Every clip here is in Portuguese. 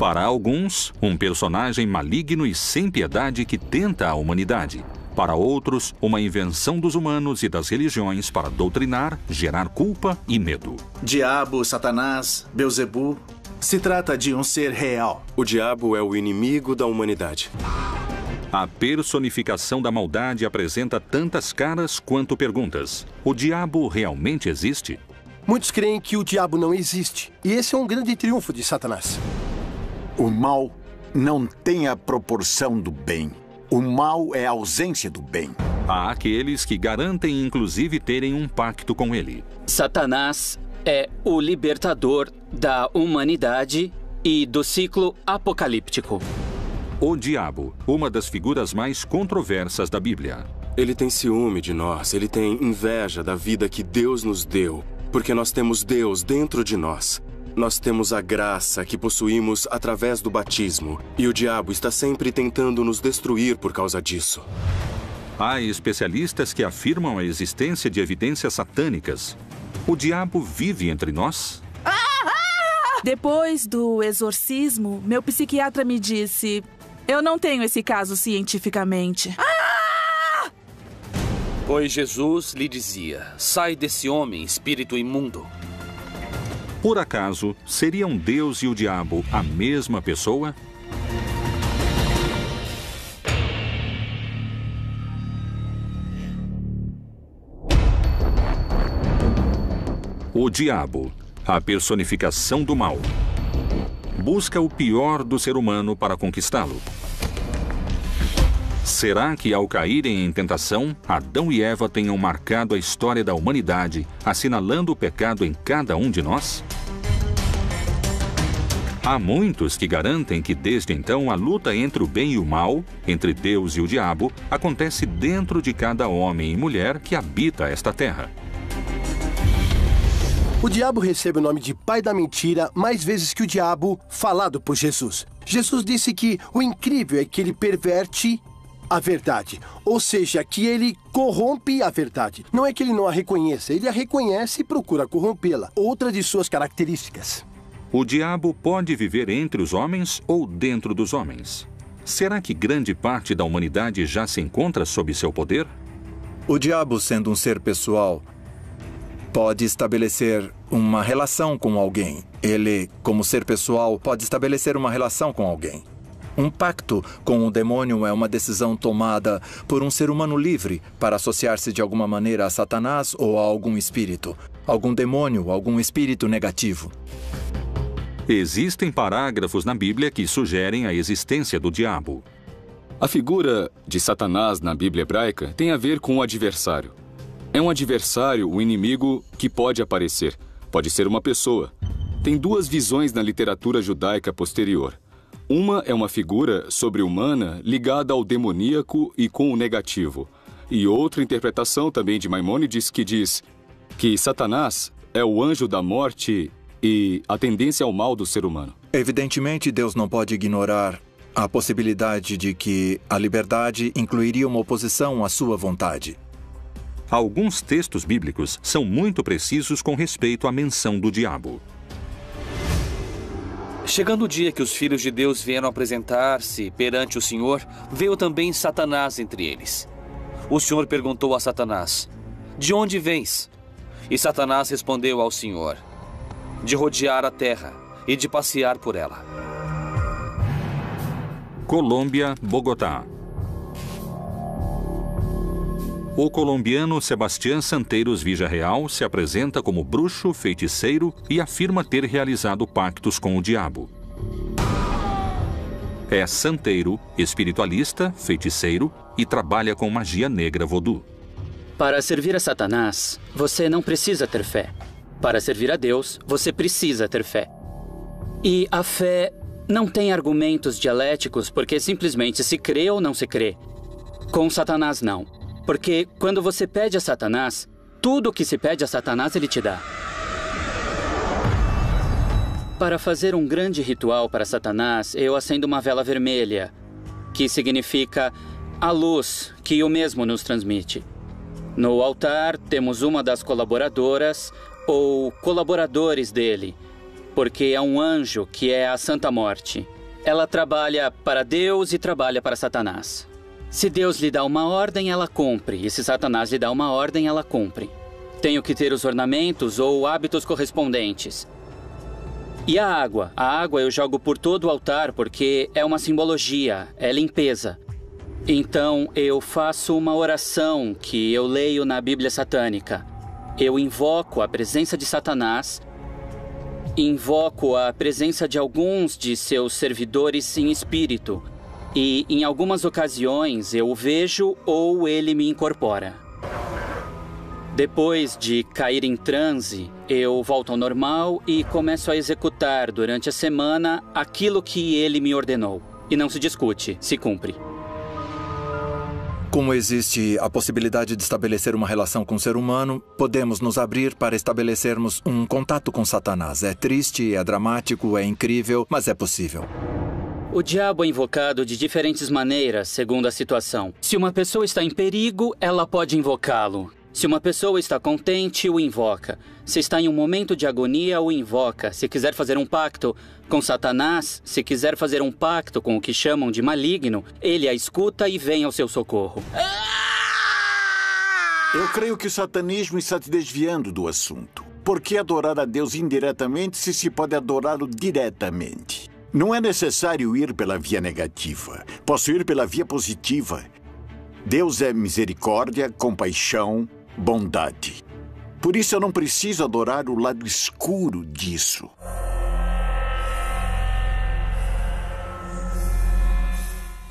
Para alguns, um personagem maligno e sem piedade que tenta a humanidade. Para outros, uma invenção dos humanos e das religiões para doutrinar, gerar culpa e medo. Diabo, Satanás, Beelzebu. Se trata de um ser real. O diabo é o inimigo da humanidade. A personificação da maldade apresenta tantas caras quanto perguntas. O diabo realmente existe? Muitos creem que o diabo não existe. E esse é um grande triunfo de Satanás. O mal não tem a proporção do bem. O mal é a ausência do bem. Há aqueles que garantem inclusive terem um pacto com ele. Satanás é o libertador da humanidade e do ciclo apocalíptico. O diabo, uma das figuras mais controversas da Bíblia. Ele tem ciúme de nós, ele tem inveja da vida que Deus nos deu, porque nós temos Deus dentro de nós. Nós temos a graça que possuímos através do batismo, e o diabo está sempre tentando nos destruir por causa disso. Há especialistas que afirmam a existência de evidências satânicas. O diabo vive entre nós? Depois do exorcismo, meu psiquiatra me disse: eu não tenho esse caso cientificamente. Pois Jesus lhe dizia: sai desse homem, espírito imundo. Por acaso, seriam Deus e o diabo a mesma pessoa? O diabo, a personificação do mal, busca o pior do ser humano para conquistá-lo. Será que, ao caírem em tentação, Adão e Eva tenham marcado a história da humanidade, assinalando o pecado em cada um de nós? Há muitos que garantem que, desde então, a luta entre o bem e o mal, entre Deus e o diabo, acontece dentro de cada homem e mulher que habita esta terra. O diabo recebe o nome de pai da mentira mais vezes que o diabo falado por Jesus. Jesus disse que o incrível é que ele perverte a verdade, ou seja, que ele corrompe a verdade. Não é que ele não a reconheça, ele a reconhece e procura corrompê-la. Outra de suas características. O diabo pode viver entre os homens ou dentro dos homens. Será que grande parte da humanidade já se encontra sob seu poder? O diabo, sendo um ser pessoal, pode estabelecer uma relação com alguém. Ele, como ser pessoal, pode estabelecer uma relação com alguém. Um pacto com o demônio é uma decisão tomada por um ser humano livre para associar-se de alguma maneira a Satanás ou a algum espírito, algum demônio, algum espírito negativo. Existem parágrafos na Bíblia que sugerem a existência do diabo. A figura de Satanás na Bíblia hebraica tem a ver com o adversário. É um adversário, o inimigo, que pode aparecer. Pode ser uma pessoa. Tem duas visões na literatura judaica posterior. Uma é uma figura sobre-humana ligada ao demoníaco e com o negativo. E outra interpretação também de Maimônides que diz que Satanás é o anjo da morte e a tendência ao mal do ser humano. Evidentemente, Deus não pode ignorar a possibilidade de que a liberdade incluiria uma oposição à sua vontade. Alguns textos bíblicos são muito precisos com respeito à menção do diabo. Chegando o dia que os filhos de Deus vieram apresentar-se perante o Senhor, veio também Satanás entre eles. O Senhor perguntou a Satanás: de onde vens? E Satanás respondeu ao Senhor: de rodear a terra e de passear por ela. Colômbia, Bogotá. O colombiano Sebastián Santeiros Villarreal se apresenta como bruxo, feiticeiro e afirma ter realizado pactos com o diabo. É santeiro, espiritualista, feiticeiro e trabalha com magia negra vodú. Para servir a Satanás, você não precisa ter fé. Para servir a Deus, você precisa ter fé. E a fé não tem argumentos dialéticos porque simplesmente se crê ou não se crê. Com Satanás, não. Porque quando você pede a Satanás, tudo o que se pede a Satanás ele te dá. Para fazer um grande ritual para Satanás, eu acendo uma vela vermelha, que significa a luz que o mesmo nos transmite. No altar, temos uma das colaboradoras ou colaboradores dele, porque é um anjo que é a Santa Morte. ela trabalha para Deus e trabalha para Satanás. Se Deus lhe dá uma ordem, ela cumpre. E se Satanás lhe dá uma ordem, ela cumpre. Tenho que ter os ornamentos ou hábitos correspondentes. E a água? A água eu jogo por todo o altar porque é uma simbologia, é limpeza. Então eu faço uma oração que eu leio na Bíblia satânica. Eu invoco a presença de Satanás, invoco a presença de alguns de seus servidores em espírito. E em algumas ocasiões eu o vejo ou ele me incorpora. Depois de cair em transe, eu volto ao normal e começo a executar durante a semana aquilo que ele me ordenou. E não se discute, se cumpre. Como existe a possibilidade de estabelecer uma relação com o ser humano, podemos nos abrir para estabelecermos um contato com Satanás. É triste, é dramático, é incrível, mas é possível. O diabo é invocado de diferentes maneiras, segundo a situação. Se uma pessoa está em perigo, ela pode invocá-lo. Se uma pessoa está contente, o invoca. Se está em um momento de agonia, o invoca. Se quiser fazer um pacto com Satanás, se quiser fazer um pacto com o que chamam de maligno, ele a escuta e vem ao seu socorro. Eu creio que o satanismo está te desviando do assunto. Por que adorar a Deus indiretamente se pode adorá-lo diretamente? Não é necessário ir pela via negativa. Posso ir pela via positiva. Deus é misericórdia, compaixão, bondade. Por isso eu não preciso adorar o lado escuro disso.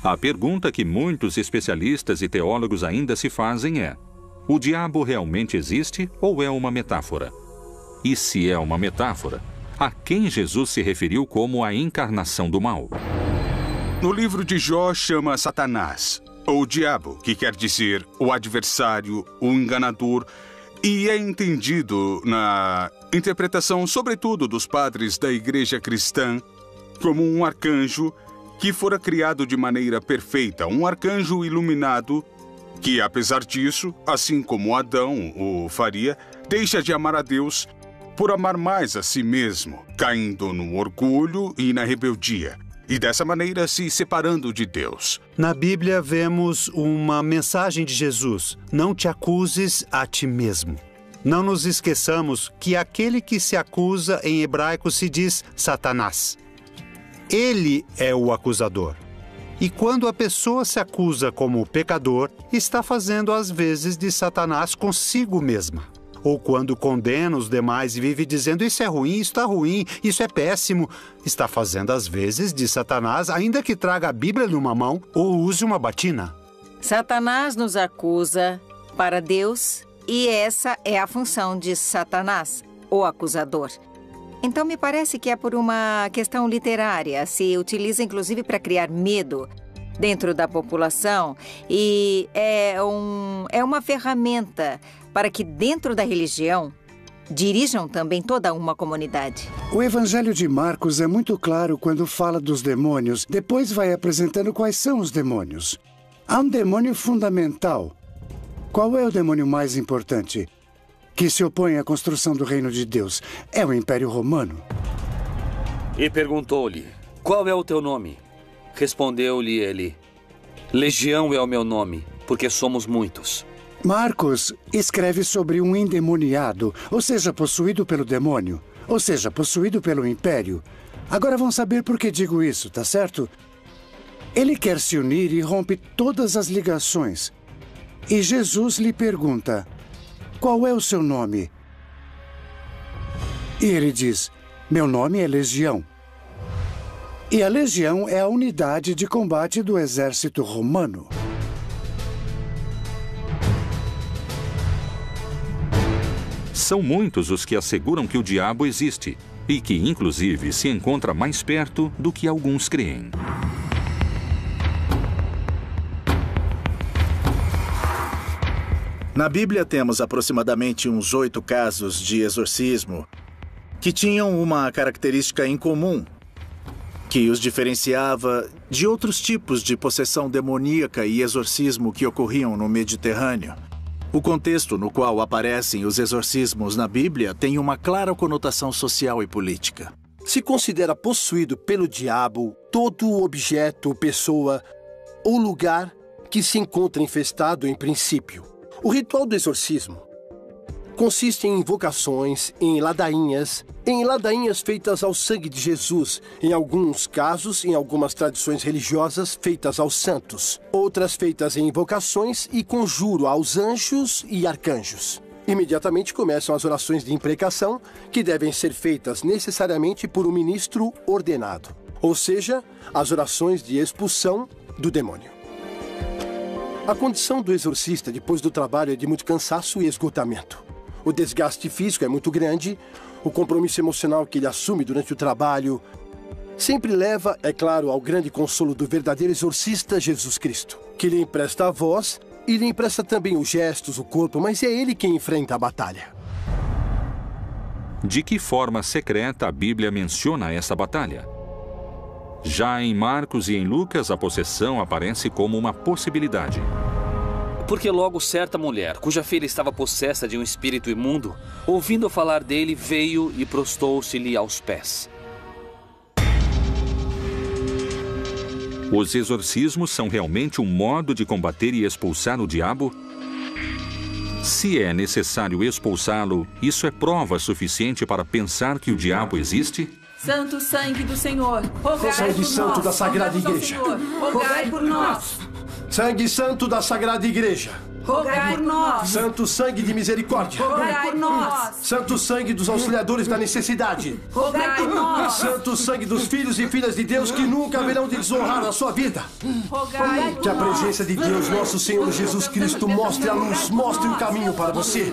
A pergunta que muitos especialistas e teólogos ainda se fazem é: o diabo realmente existe ou é uma metáfora? E se é uma metáfora, a quem Jesus se referiu como a encarnação do mal? No livro de Jó chama Satanás, ou diabo, que quer dizer o adversário, o enganador, e é entendido na interpretação, sobretudo dos padres da igreja cristã, como um arcanjo que fora criado de maneira perfeita, um arcanjo iluminado que, apesar disso, assim como Adão o faria, deixa de amar a Deus por amar mais a si mesmo, caindo no orgulho e na rebeldia, e dessa maneira se separando de Deus. Na Bíblia vemos uma mensagem de Jesus: não te acuses a ti mesmo. Não nos esqueçamos que aquele que se acusa em hebraico se diz Satanás. Ele é o acusador. E quando a pessoa se acusa como pecador, está fazendo às vezes de Satanás consigo mesma. Ou quando condena os demais e vive dizendo isso é ruim, isso está ruim, isso é péssimo, está fazendo às vezes de Satanás, ainda que traga a Bíblia numa mão ou use uma batina. Satanás nos acusa para Deus e essa é a função de Satanás, o acusador. Então me parece que é por uma questão literária, se utiliza inclusive para criar medo dentro da população e é uma ferramenta para que dentro da religião dirijam também toda uma comunidade. O Evangelho de Marcos é muito claro quando fala dos demônios, depois vai apresentando quais são os demônios. Há um demônio fundamental. Qual é o demônio mais importante que se opõe à construção do reino de Deus? É o Império Romano. E perguntou-lhe: qual é o teu nome? Respondeu-lhe ele: Legião é o meu nome, porque somos muitos. Marcos escreve sobre um endemoniado, ou seja, possuído pelo demônio, ou seja, possuído pelo império. Agora vão saber por que digo isso, tá certo? Ele quer se unir e rompe todas as ligações. E Jesus lhe pergunta: qual é o seu nome? E ele diz: meu nome é Legião. E a legião é a unidade de combate do exército romano. São muitos os que asseguram que o diabo existe e que, inclusive, se encontra mais perto do que alguns creem. Na Bíblia temos aproximadamente uns 8 casos de exorcismo que tinham uma característica em comum, que os diferenciava de outros tipos de possessão demoníaca e exorcismo que ocorriam no Mediterrâneo. O contexto no qual aparecem os exorcismos na Bíblia tem uma clara conotação social e política. se considera possuído pelo diabo todo objeto, pessoa ou lugar que se encontra infestado em princípio. O ritual do exorcismo consiste em invocações, em ladainhas feitas ao sangue de Jesus, em alguns casos, em algumas tradições religiosas, feitas aos santos, outras feitas em invocações e conjuro aos anjos e arcanjos. Imediatamente começam as orações de imprecação, que devem ser feitas necessariamente por um ministro ordenado, ou seja, as orações de expulsão do demônio. A condição do exorcista depois do trabalho é de muito cansaço e esgotamento. O desgaste físico é muito grande, o compromisso emocional que ele assume durante o trabalho sempre leva, é claro, ao grande consolo do verdadeiro exorcista Jesus Cristo, que lhe empresta a voz e lhe empresta também os gestos, o corpo, mas é ele quem enfrenta a batalha. De que forma secreta a Bíblia menciona essa batalha? Já em Marcos e em Lucas, a possessão aparece como uma possibilidade. Porque logo certa mulher, cuja filha estava possessa de um espírito imundo, ouvindo falar dele, veio e prostou-se-lhe aos pés. Os exorcismos são realmente um modo de combater e expulsar o diabo? Se é necessário expulsá-lo, isso é prova suficiente para pensar que o diabo existe? Santo sangue do Senhor, rogai sangue por santo nós. da Sagrada Igreja, rogai por nós. Sangue santo da Sagrada Igreja, rogai por nós. Santo sangue de misericórdia, rogai por nós. Santo sangue dos auxiliadores da necessidade, rogai por nós. Santo sangue dos filhos e filhas de Deus que nunca haverão de desonrar a sua vida. Rogai que a presença de Deus, nosso Senhor Jesus Cristo, mostre a luz, mostre o caminho para você.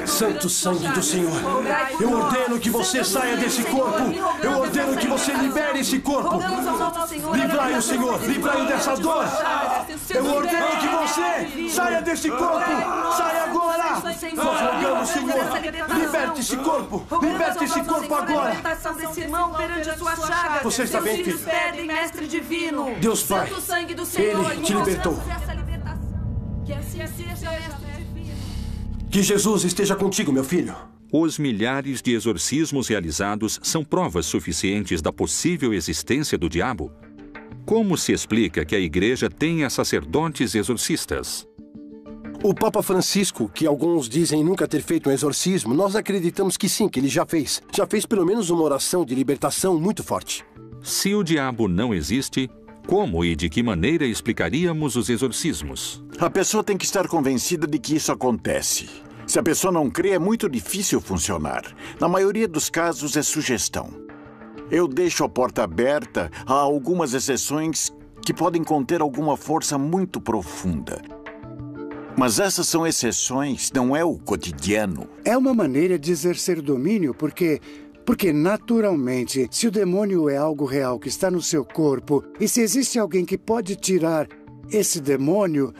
Santo sangue do Senhor, eu ordeno que você saia desse corpo. Eu ordeno que você libere esse corpo. Livrai-o, Senhor, livrai-o dessa dor. Eu ordeno que você saia desse corpo. Saia agora. Nós rogamos, Senhor, liberte esse corpo. Liberte esse corpo agora. Você está bem, filho? Deus Pai, Ele te libertou. Que Jesus esteja contigo, meu filho. Os milhares de exorcismos realizados são provas suficientes da possível existência do diabo? Como se explica que a Igreja tenha sacerdotes exorcistas? O Papa Francisco, que alguns dizem nunca ter feito um exorcismo, nós acreditamos que sim, que ele já fez. Já fez pelo menos uma oração de libertação muito forte. Se o diabo não existe, como e de que maneira explicaríamos os exorcismos? A pessoa tem que estar convencida de que isso acontece. Se a pessoa não crê, é muito difícil funcionar. Na maioria dos casos, é sugestão. Eu deixo a porta aberta a algumas exceções que podem conter alguma força muito profunda. Mas essas são exceções, não é o cotidiano. É uma maneira de exercer domínio, porque naturalmente, se o demônio é algo real que está no seu corpo, e se existe alguém que pode tirar esse demônio,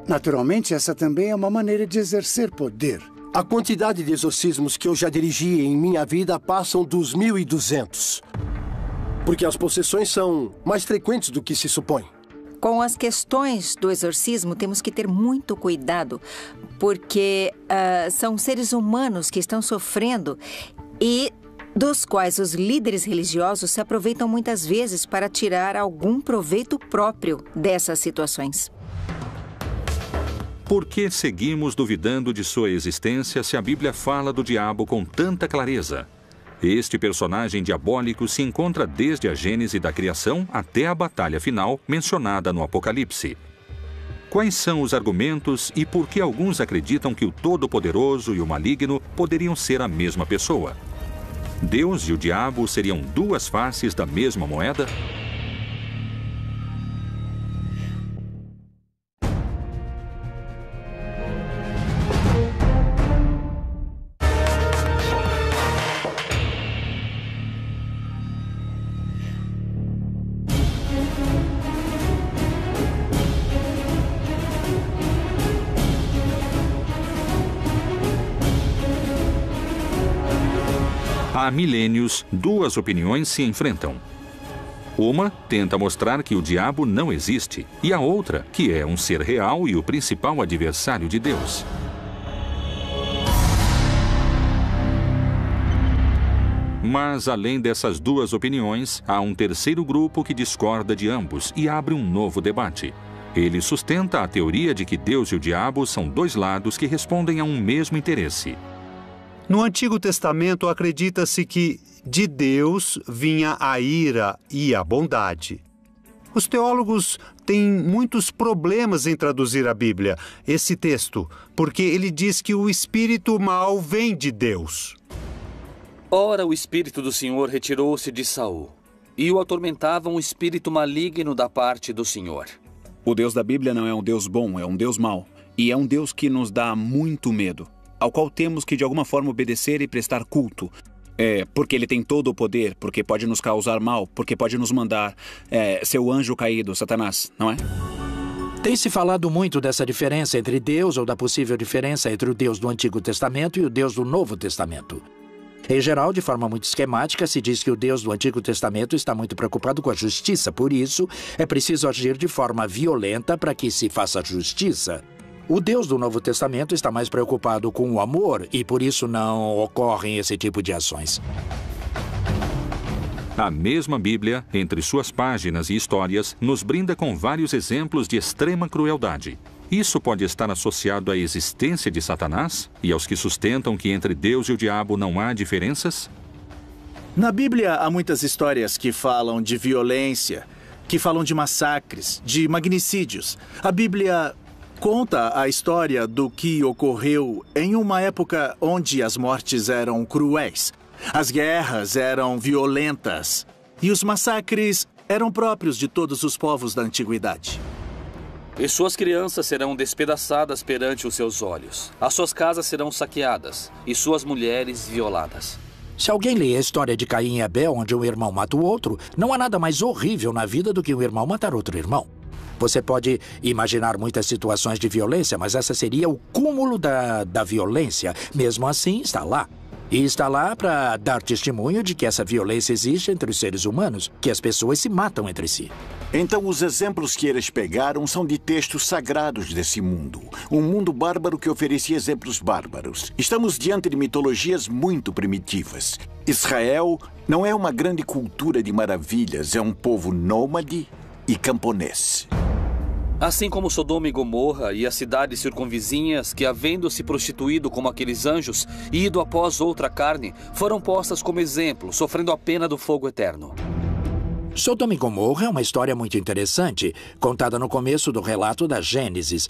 naturalmente, essa também é uma maneira de exercer poder. A quantidade de exorcismos que eu já dirigi em minha vida passam dos 1.200. Porque as possessões são mais frequentes do que se supõe. Com as questões do exorcismo, temos que ter muito cuidado, porque são seres humanos que estão sofrendo e dos quais os líderes religiosos se aproveitam muitas vezes para tirar algum proveito próprio dessas situações. Por que seguimos duvidando de sua existência se a Bíblia fala do diabo com tanta clareza? Este personagem diabólico se encontra desde a gênese da criação até a batalha final mencionada no Apocalipse. Quais são os argumentos e por que alguns acreditam que o Todo-Poderoso e o Maligno poderiam ser a mesma pessoa? Deus e o diabo seriam duas faces da mesma moeda? Há milênios, duas opiniões se enfrentam. Uma tenta mostrar que o diabo não existe, e a outra que é um ser real e o principal adversário de Deus. Mas, além dessas duas opiniões, há um terceiro grupo que discorda de ambos e abre um novo debate. Ele sustenta a teoria de que Deus e o diabo são dois lados que respondem a um mesmo interesse. No Antigo Testamento, acredita-se que de Deus vinha a ira e a bondade. Os teólogos têm muitos problemas em traduzir a Bíblia, esse texto, porque ele diz que o espírito mau vem de Deus. Ora, o espírito do Senhor retirou-se de Saul, e o atormentava um espírito maligno da parte do Senhor. O Deus da Bíblia não é um Deus bom, é um Deus mau. E é um Deus que nos dá muito medo, ao qual temos que de alguma forma obedecer e prestar culto. Porque ele tem todo o poder, porque pode nos causar mal, porque pode nos mandar seu anjo caído, Satanás, não é? Tem se falado muito dessa diferença entre Deus, ou da possível diferença entre o Deus do Antigo Testamento e o Deus do Novo Testamento. Em geral, de forma muito esquemática, se diz que o Deus do Antigo Testamento está muito preocupado com a justiça. Por isso, é preciso agir de forma violenta para que se faça justiça. O Deus do Novo Testamento está mais preocupado com o amor e por isso não ocorrem esse tipo de ações. A mesma Bíblia, entre suas páginas e histórias, nos brinda com vários exemplos de extrema crueldade. Isso pode estar associado à existência de Satanás e aos que sustentam que entre Deus e o diabo não há diferenças? Na Bíblia há muitas histórias que falam de violência, que falam de massacres, de magnicídios. A Bíblia conta a história do que ocorreu em uma época onde as mortes eram cruéis, as guerras eram violentas e os massacres eram próprios de todos os povos da antiguidade. E suas crianças serão despedaçadas perante os seus olhos. As suas casas serão saqueadas e suas mulheres violadas. Se alguém lê a história de Caim e Abel, onde um irmão mata o outro, não há nada mais horrível na vida do que um irmão matar outro irmão. Você pode imaginar muitas situações de violência, mas essa seria o cúmulo da violência. Mesmo assim, está lá. E está lá para dar testemunho de que essa violência existe entre os seres humanos, que as pessoas se matam entre si. Então, os exemplos que eles pegaram são de textos sagrados desse mundo. Um mundo bárbaro que oferecia exemplos bárbaros. Estamos diante de mitologias muito primitivas. Israel não é uma grande cultura de maravilhas, é um povo nômade e camponês. Assim como Sodoma e Gomorra e as cidades circunvizinhas que, havendo se prostituído como aqueles anjos e ido após outra carne, foram postas como exemplo, sofrendo a pena do fogo eterno. Sodoma e Gomorra é uma história muito interessante, contada no começo do relato da Gênesis,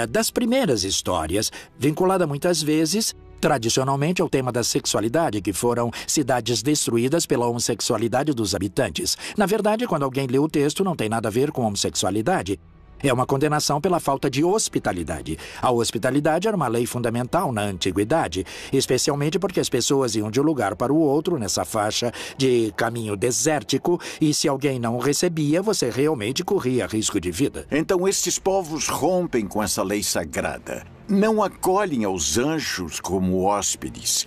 das primeiras histórias, vinculada muitas vezes, tradicionalmente, ao tema da sexualidade, que foram cidades destruídas pela homossexualidade dos habitantes. Na verdade, quando alguém lê o texto, não tem nada a ver com homossexualidade. É uma condenação pela falta de hospitalidade. A hospitalidade era uma lei fundamental na antiguidade, especialmente porque as pessoas iam de um lugar para o outro nessa faixa de caminho desértico e se alguém não o recebia, você realmente corria risco de vida. Então estes povos rompem com essa lei sagrada. Não acolhem aos anjos como hóspedes.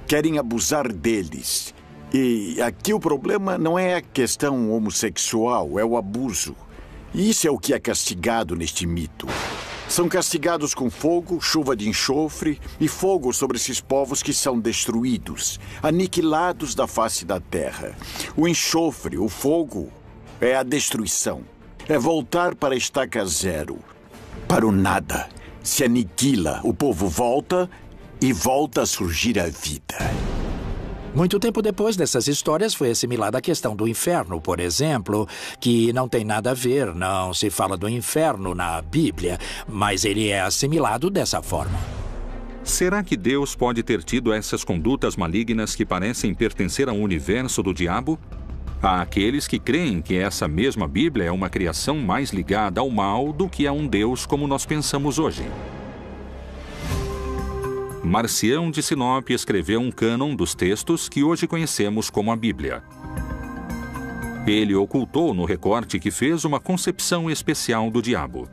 Querem abusar deles. E aqui o problema não é a questão homossexual, é o abuso. Isso é o que é castigado neste mito. São castigados com fogo, chuva de enxofre e fogo sobre esses povos que são destruídos, aniquilados da face da terra. O enxofre, o fogo, é a destruição. É voltar para a estaca zero, para o nada. Se aniquila, o povo volta e volta a surgir a vida. Muito tempo depois dessas histórias foi assimilada a questão do inferno, por exemplo, que não tem nada a ver, não se fala do inferno na Bíblia, mas ele é assimilado dessa forma. Será que Deus pode ter tido essas condutas malignas que parecem pertencer ao universo do diabo? Há aqueles que creem que essa mesma Bíblia é uma criação mais ligada ao mal do que a um Deus como nós pensamos hoje. Marcião de Sinop escreveu um cânon dos textos que hoje conhecemos como a Bíblia. Ele ocultou no recorte que fez uma concepção especial do diabo.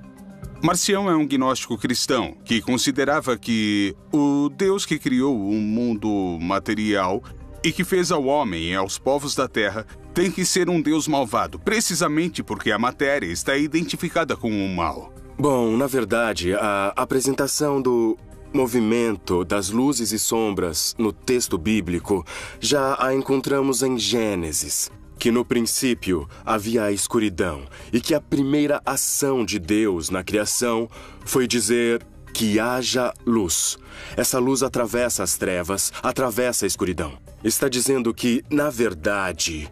Marcião é um gnóstico cristão que considerava que o Deus que criou o mundo material e que fez ao homem e aos povos da terra tem que ser um Deus malvado, precisamente porque a matéria está identificada com o mal. Bom, na verdade, a apresentação do movimento das luzes e sombras no texto bíblico já a encontramos em Gênesis, que no princípio havia a escuridão e que a primeira ação de Deus na criação foi dizer que haja luz. Essa luz atravessa as trevas, atravessa a escuridão. Está dizendo que, na verdade,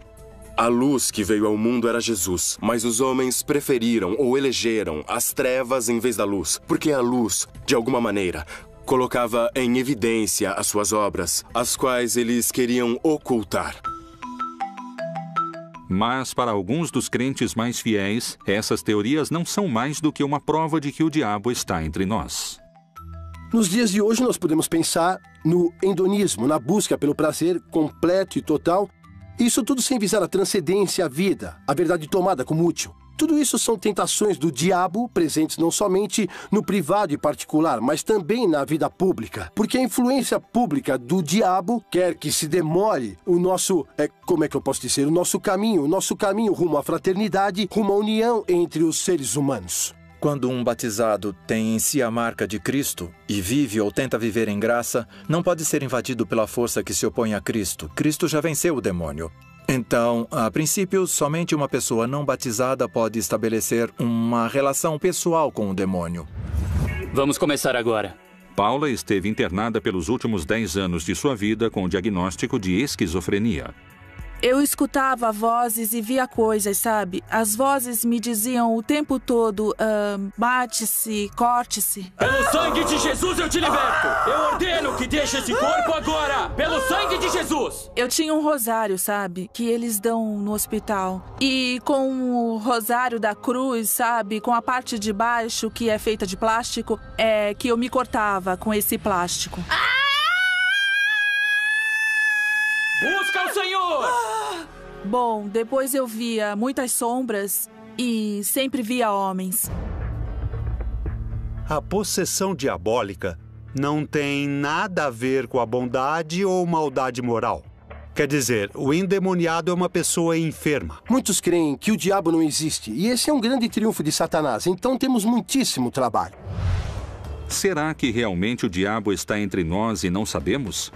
a luz que veio ao mundo era Jesus, mas os homens preferiram ou elegeram as trevas em vez da luz, porque a luz, de alguma maneira, colocava em evidência as suas obras, as quais eles queriam ocultar. Mas, para alguns dos crentes mais fiéis, essas teorias não são mais do que uma prova de que o diabo está entre nós. Nos dias de hoje, nós podemos pensar no hedonismo, na busca pelo prazer completo e total. Isso tudo sem visar a transcendência, a vida, a verdade tomada como útil. Tudo isso são tentações do diabo, presentes não somente no privado e particular, mas também na vida pública. Porque a influência pública do diabo quer que se demore o nosso, o nosso caminho rumo à fraternidade, rumo à união entre os seres humanos. Quando um batizado tem em si a marca de Cristo e vive ou tenta viver em graça, não pode ser invadido pela força que se opõe a Cristo. Cristo já venceu o demônio. Então, a princípio, somente uma pessoa não batizada pode estabelecer uma relação pessoal com o demônio. Vamos começar agora. Paula esteve internada pelos últimos 10 anos de sua vida com o diagnóstico de esquizofrenia. Eu escutava vozes e via coisas, sabe? As vozes me diziam o tempo todo, mate-se, corte-se. Pelo sangue de Jesus eu te liberto! Eu ordeno que deixe esse corpo agora! Pelo sangue de Jesus! Eu tinha um rosário, sabe? Que eles dão no hospital. E com o rosário da cruz, sabe? Com a parte de baixo, que é feita de plástico, é que eu me cortava com esse plástico. Busca o Senhor! Bom, depois eu via muitas sombras e sempre via homens. A possessão diabólica não tem nada a ver com a bondade ou maldade moral. Quer dizer, o endemoniado é uma pessoa enferma. Muitos creem que o diabo não existe, e esse é um grande triunfo de Satanás, então temos muitíssimo trabalho. Será que realmente o diabo está entre nós e não sabemos?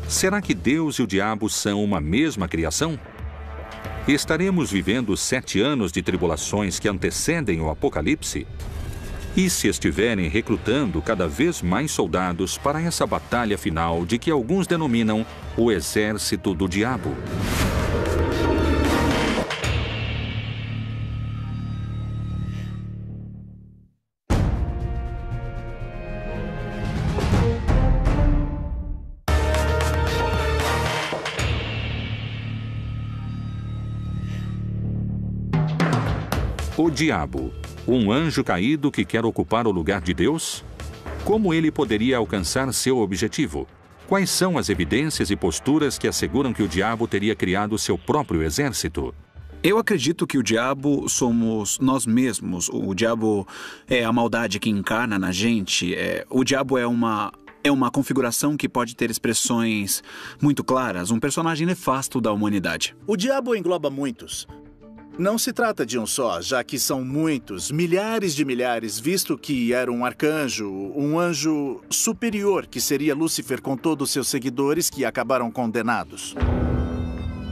Será que Deus e o diabo são uma mesma criação? Estaremos vivendo 7 anos de tribulações que antecedem o Apocalipse? E se estiverem recrutando cada vez mais soldados para essa batalha final de que alguns denominam o exército do diabo? O diabo, um anjo caído que quer ocupar o lugar de Deus? Como ele poderia alcançar seu objetivo? Quais são as evidências e posturas que asseguram que o diabo teria criado seu próprio exército? Eu acredito que o diabo somos nós mesmos. O diabo é a maldade que encarna na gente. O diabo é uma configuração que pode ter expressões muito claras, um personagem nefasto da humanidade. O diabo engloba muitos. Não se trata de um só, já que são muitos, milhares de milhares, visto que era um arcanjo, um anjo superior, que seria Lúcifer com todos os seus seguidores que acabaram condenados.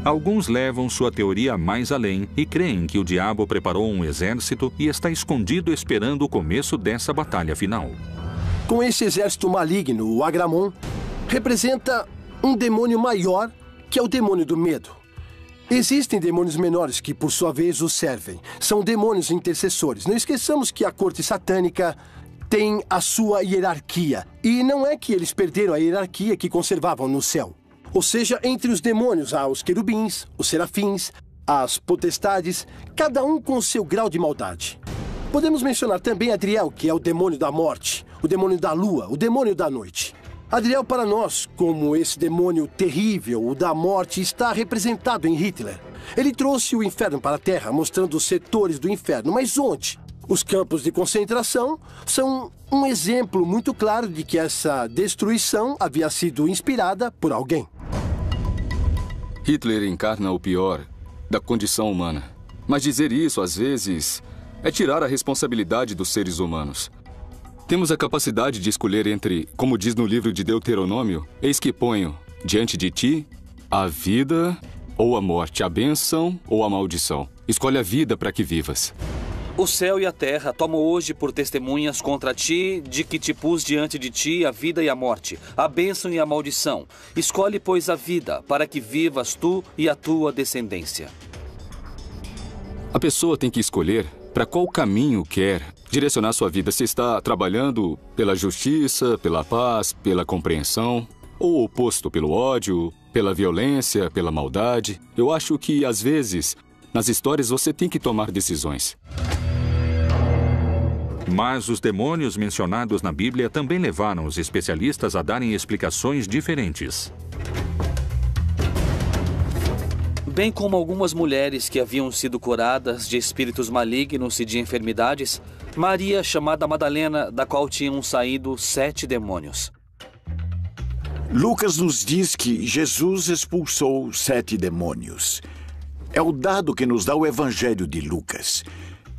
Alguns levam sua teoria mais além e creem que o diabo preparou um exército e está escondido esperando o começo dessa batalha final. Com esse exército maligno, o Agramon representa um demônio maior, que é o demônio do medo. Existem demônios menores que, por sua vez, os servem. São demônios intercessores. Não esqueçamos que a corte satânica tem a sua hierarquia. E não é que eles perderam a hierarquia que conservavam no céu. Ou seja, entre os demônios há os querubins, os serafins, as potestades, cada um com seu grau de maldade. Podemos mencionar também Adriel, que é o demônio da morte, o demônio da lua, o demônio da noite. Adriel, para nós, como esse demônio terrível, o da morte, está representado em Hitler. Ele trouxe o inferno para a Terra, mostrando os setores do inferno. Mas onde? Os campos de concentração são um exemplo muito claro de que essa destruição havia sido inspirada por alguém. Hitler encarna o pior da condição humana. Mas dizer isso, às vezes, é tirar a responsabilidade dos seres humanos. Temos a capacidade de escolher entre, como diz no livro de Deuteronômio, eis que ponho diante de ti a vida ou a morte, a bênção ou a maldição. Escolhe a vida para que vivas. O céu e a terra tomam hoje por testemunhas contra ti, de que te pus diante de ti a vida e a morte, a bênção e a maldição. Escolhe, pois, a vida, para que vivas tu e a tua descendência. A pessoa tem que escolher para qual caminho quer direcionar sua vida. Se está trabalhando pela justiça, pela paz, pela compreensão, ou oposto pelo ódio, pela violência, pela maldade. Eu acho que, às vezes, nas histórias você tem que tomar decisões. Mas os demônios mencionados na Bíblia também levaram os especialistas a darem explicações diferentes. Bem como algumas mulheres que haviam sido curadas de espíritos malignos e de enfermidades, Maria, chamada Madalena, da qual tinham saído 7 demônios. Lucas nos diz que Jesus expulsou 7 demônios. É o dado que nos dá o Evangelho de Lucas.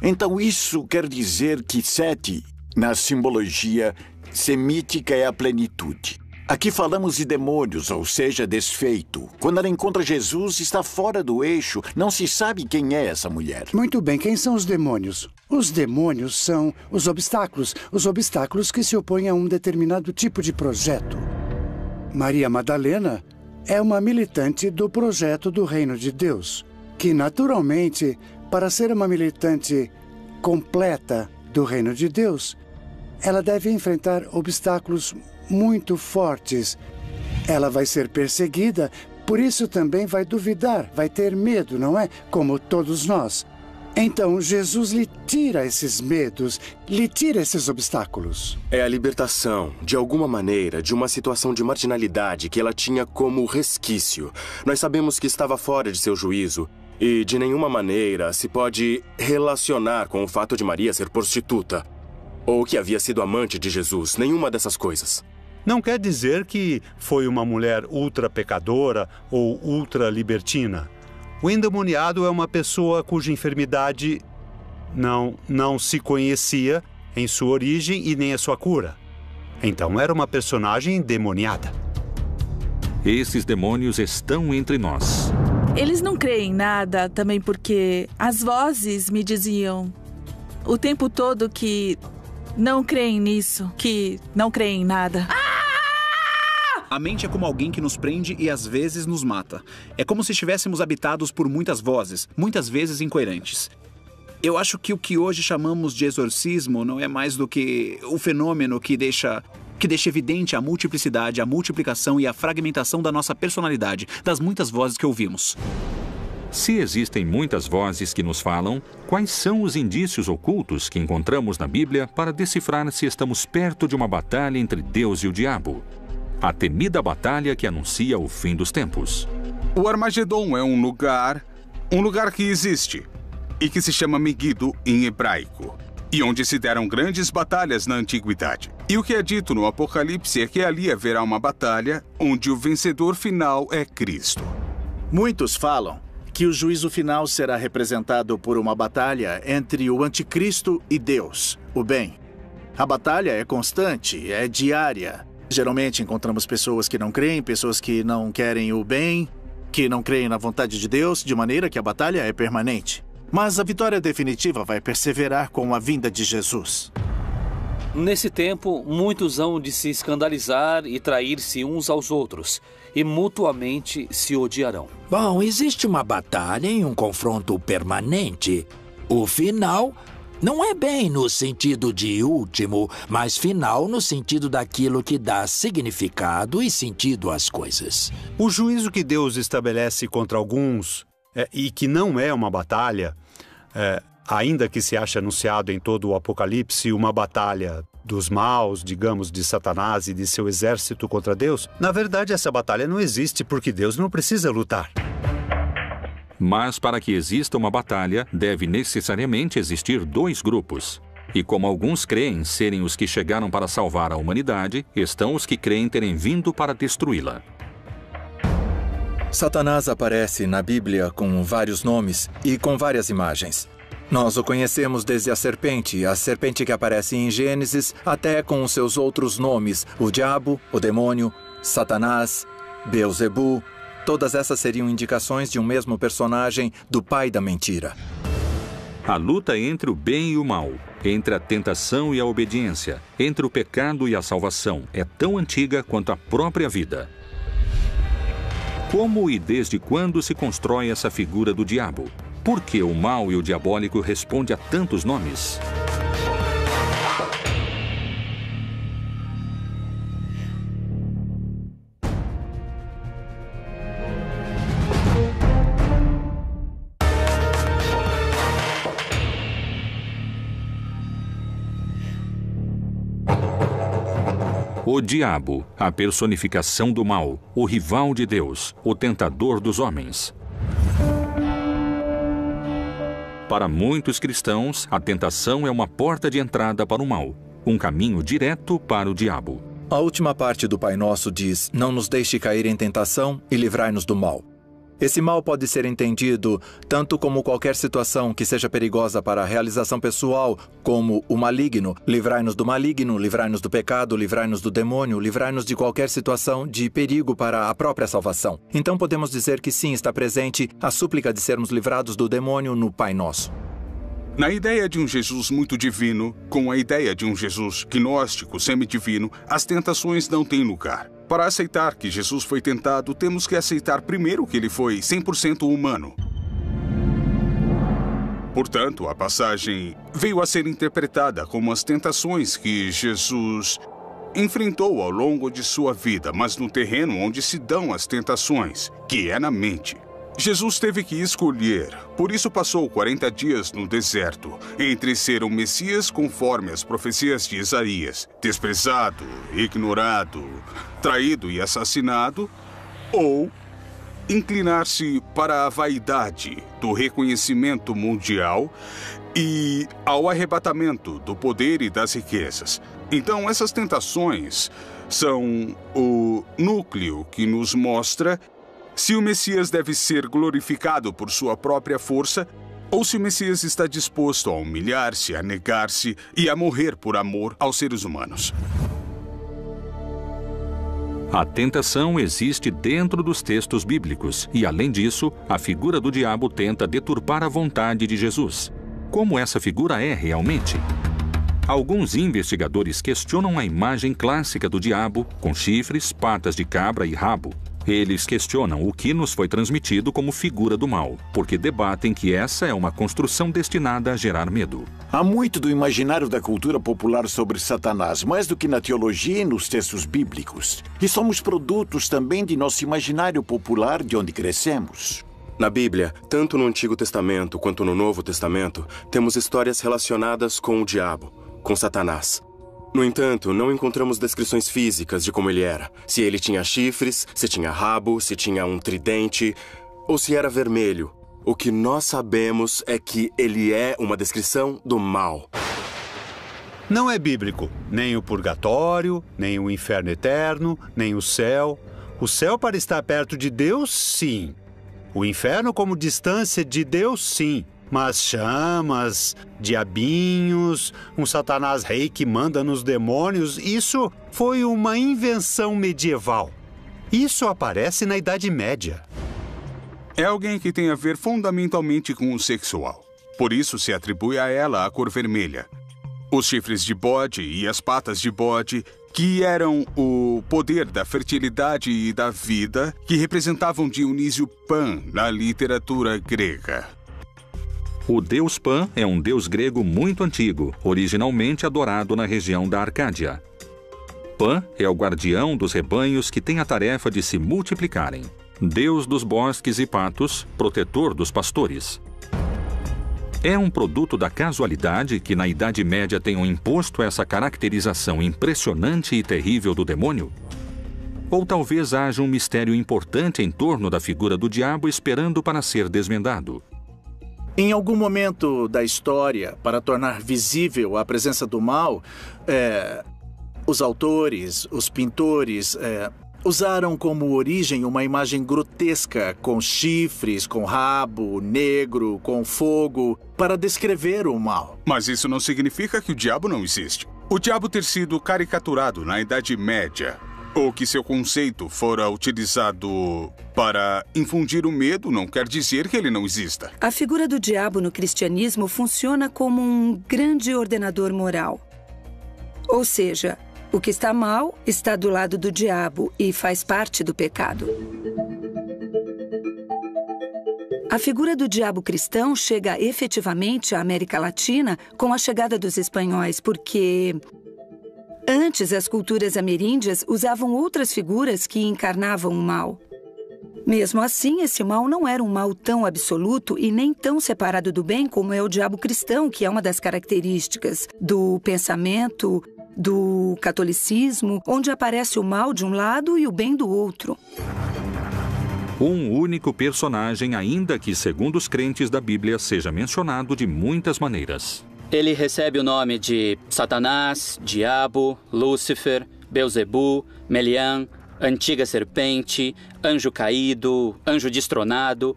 Então isso quer dizer que 7, na simbologia semítica, é a plenitude. Aqui falamos de demônios, ou seja, desfeito. Quando ela encontra Jesus, está fora do eixo. Não se sabe quem é essa mulher. Muito bem, quem são os demônios? Os demônios são os obstáculos que se opõem a um determinado tipo de projeto. Maria Madalena é uma militante do projeto do Reino de Deus, que naturalmente, para ser uma militante completa do Reino de Deus, ela deve enfrentar obstáculos muito fortes. Ela vai ser perseguida, por isso também vai duvidar, vai ter medo, não é? Como todos nós. Então, Jesus lhe tira esses medos, lhe tira esses obstáculos. É a libertação, de alguma maneira, de uma situação de marginalidade que ela tinha como resquício. Nós sabemos que estava fora de seu juízo e, de nenhuma maneira, se pode relacionar com o fato de Maria ser prostituta ou que havia sido amante de Jesus. Nenhuma dessas coisas. Não quer dizer que foi uma mulher ultra pecadora ou ultra libertina. O endemoniado é uma pessoa cuja enfermidade não se conhecia em sua origem e nem a sua cura. Então era uma personagem endemoniada. Esses demônios estão entre nós. Eles não creem em nada também porque as vozes me diziam o tempo todo que não creem nisso, que não creem em nada. A mente é como alguém que nos prende e às vezes nos mata. É como se estivéssemos habitados por muitas vozes, muitas vezes incoerentes. Eu acho que o que hoje chamamos de exorcismo não é mais do que o fenômeno que deixa evidente a multiplicidade, a multiplicação e a fragmentação da nossa personalidade, das muitas vozes que ouvimos. Se existem muitas vozes que nos falam, quais são os indícios ocultos que encontramos na Bíblia para decifrar se estamos perto de uma batalha entre Deus e o diabo? A temida batalha que anuncia o fim dos tempos. O Armagedon é um lugar que existe e que se chama Megido em hebraico, e onde se deram grandes batalhas na antiguidade. E o que é dito no Apocalipse é que ali haverá uma batalha onde o vencedor final é Cristo. Muitos falam que o juízo final será representado por uma batalha entre o anticristo e Deus, o bem. A batalha é constante, é diária. Geralmente encontramos pessoas que não creem, pessoas que não querem o bem, que não creem na vontade de Deus, de maneira que a batalha é permanente. Mas a vitória definitiva vai perseverar com a vinda de Jesus. Nesse tempo, muitos hão de se escandalizar e trair-se uns aos outros, e mutuamente se odiarão. Bom, existe uma batalha e um confronto permanente. O final não é bem no sentido de último, mas final no sentido daquilo que dá significado e sentido às coisas. O juízo que Deus estabelece contra alguns, e que não é uma batalha, ainda que se ache anunciado em todo o Apocalipse uma batalha dos maus, digamos, de Satanás e de seu exército contra Deus, na verdade essa batalha não existe porque Deus não precisa lutar. Mas para que exista uma batalha, deve necessariamente existir 2 grupos. E como alguns creem serem os que chegaram para salvar a humanidade, estão os que creem terem vindo para destruí-la. Satanás aparece na Bíblia com vários nomes e com várias imagens. Nós o conhecemos desde a serpente que aparece em Gênesis, até com os seus outros nomes, o diabo, o demônio, Satanás, Beelzebu. Todas essas seriam indicações de um mesmo personagem, do pai da mentira. A luta entre o bem e o mal, entre a tentação e a obediência, entre o pecado e a salvação, é tão antiga quanto a própria vida. Como e desde quando se constrói essa figura do diabo? Por que o mal e o diabólico respondem a tantos nomes? O diabo, a personificação do mal, o rival de Deus, o tentador dos homens. Para muitos cristãos, a tentação é uma porta de entrada para o mal, um caminho direto para o diabo. A última parte do Pai Nosso diz: não nos deixe cair em tentação e livrai-nos do mal. Esse mal pode ser entendido tanto como qualquer situação que seja perigosa para a realização pessoal, como o maligno. Livrai-nos do maligno, livrai-nos do pecado, livrai-nos do demônio, livrai-nos de qualquer situação de perigo para a própria salvação. Então podemos dizer que sim, está presente a súplica de sermos livrados do demônio no Pai Nosso. Na ideia de um Jesus muito divino, com a ideia de um Jesus gnóstico semidivino, as tentações não têm lugar. Para aceitar que Jesus foi tentado, temos que aceitar primeiro que ele foi 100% humano. Portanto, a passagem veio a ser interpretada como as tentações que Jesus enfrentou ao longo de sua vida, mas no terreno onde se dão as tentações, que é na mente. Jesus teve que escolher, por isso passou 40 dias no deserto, entre ser o Messias conforme as profecias de Isaías, desprezado, ignorado, traído e assassinado, ou inclinar-se para a vaidade do reconhecimento mundial e ao arrebatamento do poder e das riquezas. Então, essas tentações são o núcleo que nos mostra se o Messias deve ser glorificado por sua própria força ou se o Messias está disposto a humilhar-se, a negar-se e a morrer por amor aos seres humanos. A tentação existe dentro dos textos bíblicos e, além disso, a figura do diabo tenta deturpar a vontade de Jesus. Como essa figura é realmente? Alguns investigadores questionam a imagem clássica do diabo, com chifres, patas de cabra e rabo. Eles questionam o que nos foi transmitido como figura do mal, porque debatem que essa é uma construção destinada a gerar medo. Há muito do imaginário da cultura popular sobre Satanás, mais do que na teologia e nos textos bíblicos. E somos produtos também de nosso imaginário popular de onde crescemos. Na Bíblia, tanto no Antigo Testamento quanto no Novo Testamento, temos histórias relacionadas com o diabo, com Satanás. No entanto, não encontramos descrições físicas de como ele era. Se ele tinha chifres, se tinha rabo, se tinha um tridente, ou se era vermelho. O que nós sabemos é que ele é uma descrição do mal. Não é bíblico. Nem o purgatório, nem o inferno eterno, nem o céu. O céu para estar perto de Deus, sim. O inferno como distância de Deus, sim. Mas chamas, diabinhos, um Satanás rei que manda nos demônios, isso foi uma invenção medieval. Isso aparece na Idade Média. É alguém que tem a ver fundamentalmente com o sexual. Por isso se atribui a ela a cor vermelha. Os chifres de bode e as patas de bode, que eram o poder da fertilidade e da vida, que representavam Dionísio Pan na literatura grega. O deus Pan é um deus grego muito antigo, originalmente adorado na região da Arcádia. Pan é o guardião dos rebanhos que tem a tarefa de se multiplicarem. Deus dos bosques e patos, protetor dos pastores. É um produto da casualidade que na Idade Média tenham imposto essa caracterização impressionante e terrível do demônio? Ou talvez haja um mistério importante em torno da figura do diabo esperando para ser desvendado? Em algum momento da história, para tornar visível a presença do mal, os autores, os pintores, usaram como origem uma imagem grotesca, com chifres, com rabo, negro, com fogo, para descrever o mal. Mas isso não significa que o diabo não existe. O diabo ter sido caricaturado na Idade Média, ou que seu conceito fora utilizado para infundir o medo, não quer dizer que ele não exista. A figura do diabo no cristianismo funciona como um grande ordenador moral. Ou seja, o que está mal está do lado do diabo e faz parte do pecado. A figura do diabo cristão chega efetivamente à América Latina com a chegada dos espanhóis, porque antes as culturas ameríndias usavam outras figuras que encarnavam o mal. Mesmo assim, esse mal não era um mal tão absoluto e nem tão separado do bem como é o diabo cristão, que é uma das características do pensamento do catolicismo, onde aparece o mal de um lado e o bem do outro. Um único personagem, ainda que, segundo os crentes da Bíblia, seja mencionado de muitas maneiras. Ele recebe o nome de Satanás, Diabo, Lúcifer, Belzebu, Melian, Antiga Serpente, Anjo Caído, Anjo Destronado,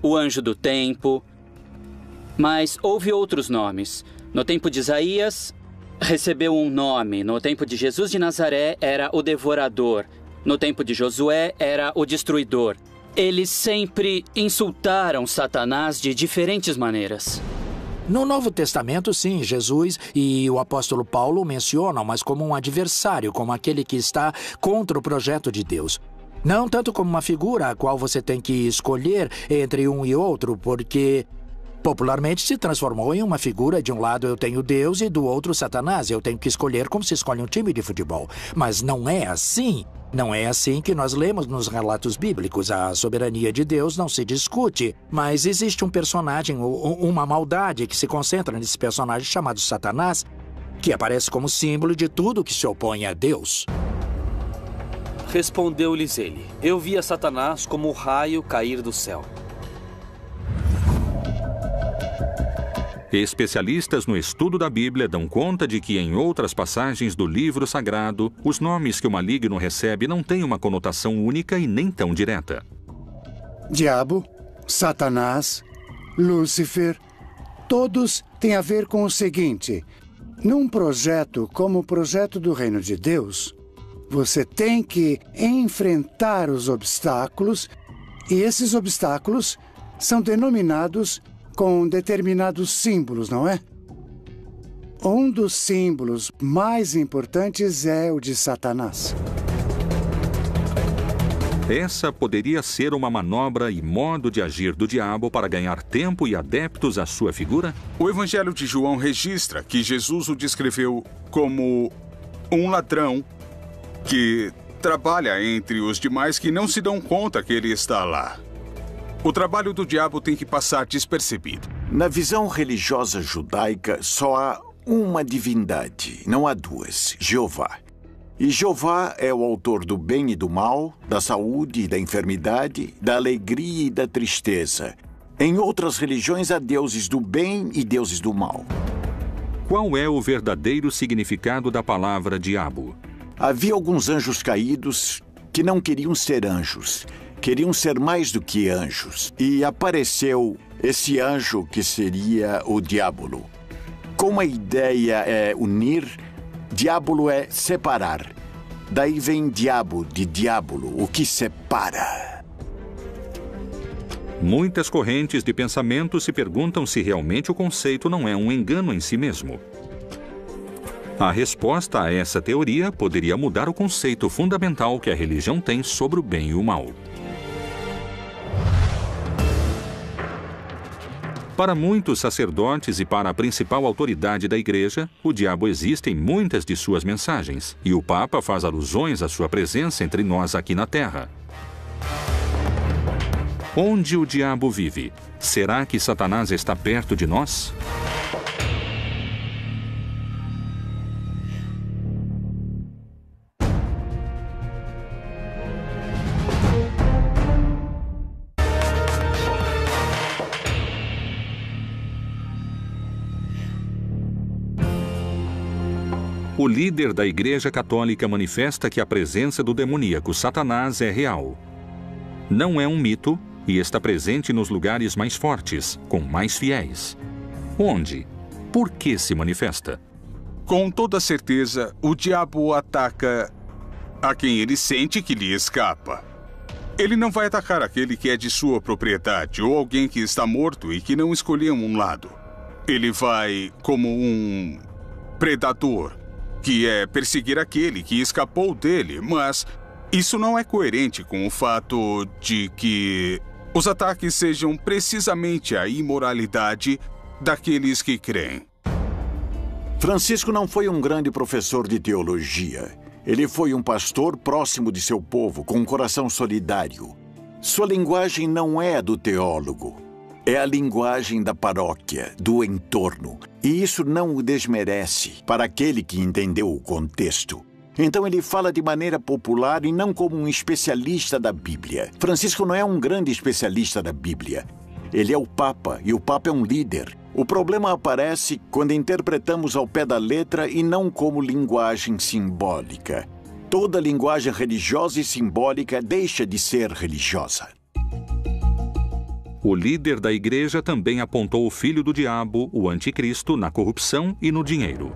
o Anjo do Tempo. Mas houve outros nomes. No tempo de Isaías, recebeu um nome. No tempo de Jesus de Nazaré, era o Devorador. No tempo de Josué, era o Destruidor. Eles sempre insultaram Satanás de diferentes maneiras. No Novo Testamento, sim, Jesus e o apóstolo Paulo o mencionam, mas como um adversário, como aquele que está contra o projeto de Deus. Não tanto como uma figura a qual você tem que escolher entre um e outro, porque popularmente se transformou em uma figura. De um lado eu tenho Deus e do outro Satanás. Eu tenho que escolher como se escolhe um time de futebol. Mas não é assim. Não é assim que nós lemos nos relatos bíblicos. A soberania de Deus não se discute, mas existe um personagem, uma maldade que se concentra nesse personagem chamado Satanás, que aparece como símbolo de tudo que se opõe a Deus. Respondeu-lhes ele: eu via Satanás como o raio cair do céu. Especialistas no estudo da Bíblia dão conta de que, em outras passagens do livro sagrado, os nomes que o maligno recebe não têm uma conotação única e nem tão direta. Diabo, Satanás, Lúcifer, todos têm a ver com o seguinte: num projeto como o projeto do Reino de Deus, você tem que enfrentar os obstáculos, e esses obstáculos são denominados com determinados símbolos, não é? Um dos símbolos mais importantes é o de Satanás. Essa poderia ser uma manobra e modo de agir do diabo para ganhar tempo e adeptos à sua figura? O Evangelho de João registra que Jesus o descreveu como um ladrão que trabalha entre os demais que não se dão conta que ele está lá. O trabalho do diabo tem que passar despercebido. Na visão religiosa judaica, só há uma divindade, não há duas: Jeová. E Jeová é o autor do bem e do mal, da saúde e da enfermidade, da alegria e da tristeza. Em outras religiões há deuses do bem e deuses do mal. Qual é o verdadeiro significado da palavra diabo? Havia alguns anjos caídos que não queriam ser anjos. Queriam ser mais do que anjos. E apareceu esse anjo que seria o diabo. Como a ideia é unir, diabo é separar. Daí vem diabo, de diabolo, o que separa. Muitas correntes de pensamento se perguntam se realmente o conceito não é um engano em si mesmo. A resposta a essa teoria poderia mudar o conceito fundamental que a religião tem sobre o bem e o mal. Para muitos sacerdotes e para a principal autoridade da Igreja, o diabo existe em muitas de suas mensagens, e o Papa faz alusões à sua presença entre nós aqui na Terra. Onde o diabo vive? Será que Satanás está perto de nós? O líder da Igreja Católica manifesta que a presença do demoníaco Satanás é real. Não é um mito e está presente nos lugares mais fortes, com mais fiéis. Onde? Por que se manifesta? Com toda certeza, o diabo ataca a quem ele sente que lhe escapa. Ele não vai atacar aquele que é de sua propriedade ou alguém que está morto e que não escolheu um lado. Ele vai como um predador, que é perseguir aquele que escapou dele, mas isso não é coerente com o fato de que os ataques sejam precisamente a imoralidade daqueles que creem. Francisco não foi um grande professor de teologia. Ele foi um pastor próximo de seu povo, com um coração solidário. Sua linguagem não é a do teólogo. É a linguagem da paróquia, do entorno. E isso não o desmerece para aquele que entendeu o contexto. Então ele fala de maneira popular e não como um especialista da Bíblia. Francisco não é um grande especialista da Bíblia. Ele é o Papa, e o Papa é um líder. O problema aparece quando interpretamos ao pé da letra e não como linguagem simbólica. Toda linguagem religiosa e simbólica deixa de ser religiosa. O líder da igreja também apontou o filho do diabo, o anticristo, na corrupção e no dinheiro.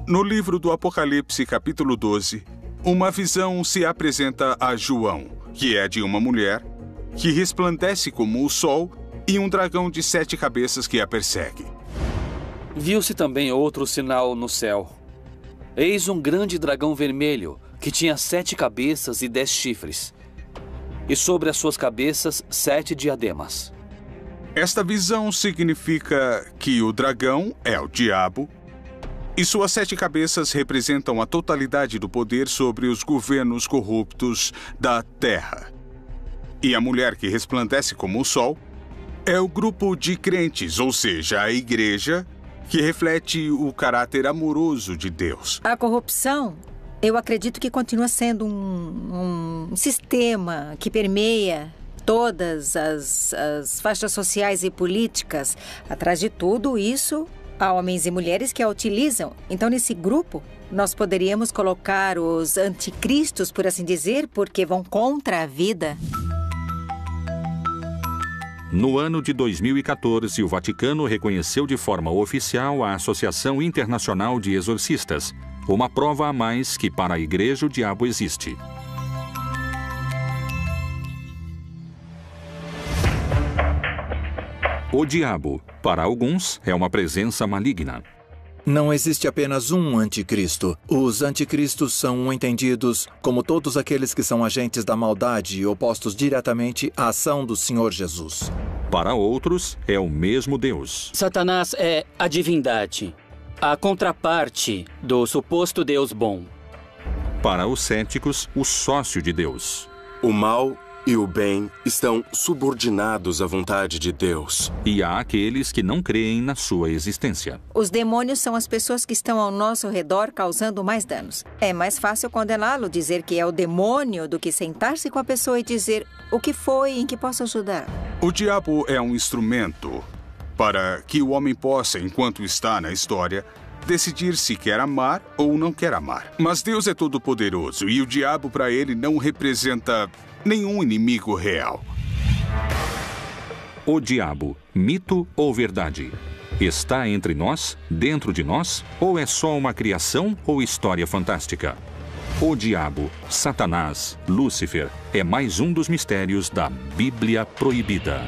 No livro do Apocalipse, capítulo 12, uma visão se apresenta a João, que é de uma mulher que resplandece como o sol e um dragão de 7 cabeças que a persegue. Viu-se também outro sinal no céu. Eis um grande dragão vermelho, que tinha 7 cabeças e 10 chifres, e sobre as suas cabeças 7 diademas. Esta visão significa que o dragão é o diabo, e suas 7 cabeças representam a totalidade do poder sobre os governos corruptos da terra. E a mulher que resplandece como o sol é o grupo de crentes, ou seja, a igreja, que reflete o caráter amoroso de Deus. A corrupção, eu acredito que continua sendo um sistema que permeia todas as faixas sociais e políticas. Atrás de tudo isso, há homens e mulheres que a utilizam. Então, nesse grupo, nós poderíamos colocar os anticristos, por assim dizer, porque vão contra a vida. No ano de 2014, o Vaticano reconheceu de forma oficial a Associação Internacional de Exorcistas, uma prova a mais que para a Igreja o diabo existe. O diabo, para alguns, é uma presença maligna. Não existe apenas um anticristo. Os anticristos são entendidos como todos aqueles que são agentes da maldade e opostos diretamente à ação do Senhor Jesus. Para outros, é o mesmo Deus. Satanás é a divindade, a contraparte do suposto Deus bom. Para os céticos, o sócio de Deus. O mal e o bem estão subordinados à vontade de Deus. E há aqueles que não creem na sua existência. Os demônios são as pessoas que estão ao nosso redor causando mais danos. É mais fácil condená-lo, dizer que é o demônio, do que sentar-se com a pessoa e dizer o que foi, em que posso ajudar. O diabo é um instrumento para que o homem possa, enquanto está na história, decidir se quer amar ou não quer amar. Mas Deus é todo-poderoso e o diabo, para ele, não representa nenhum inimigo real. O diabo, mito ou verdade? Está entre nós, dentro de nós, ou é só uma criação ou história fantástica? O diabo, Satanás, Lúcifer, é mais um dos mistérios da Bíblia Proibida.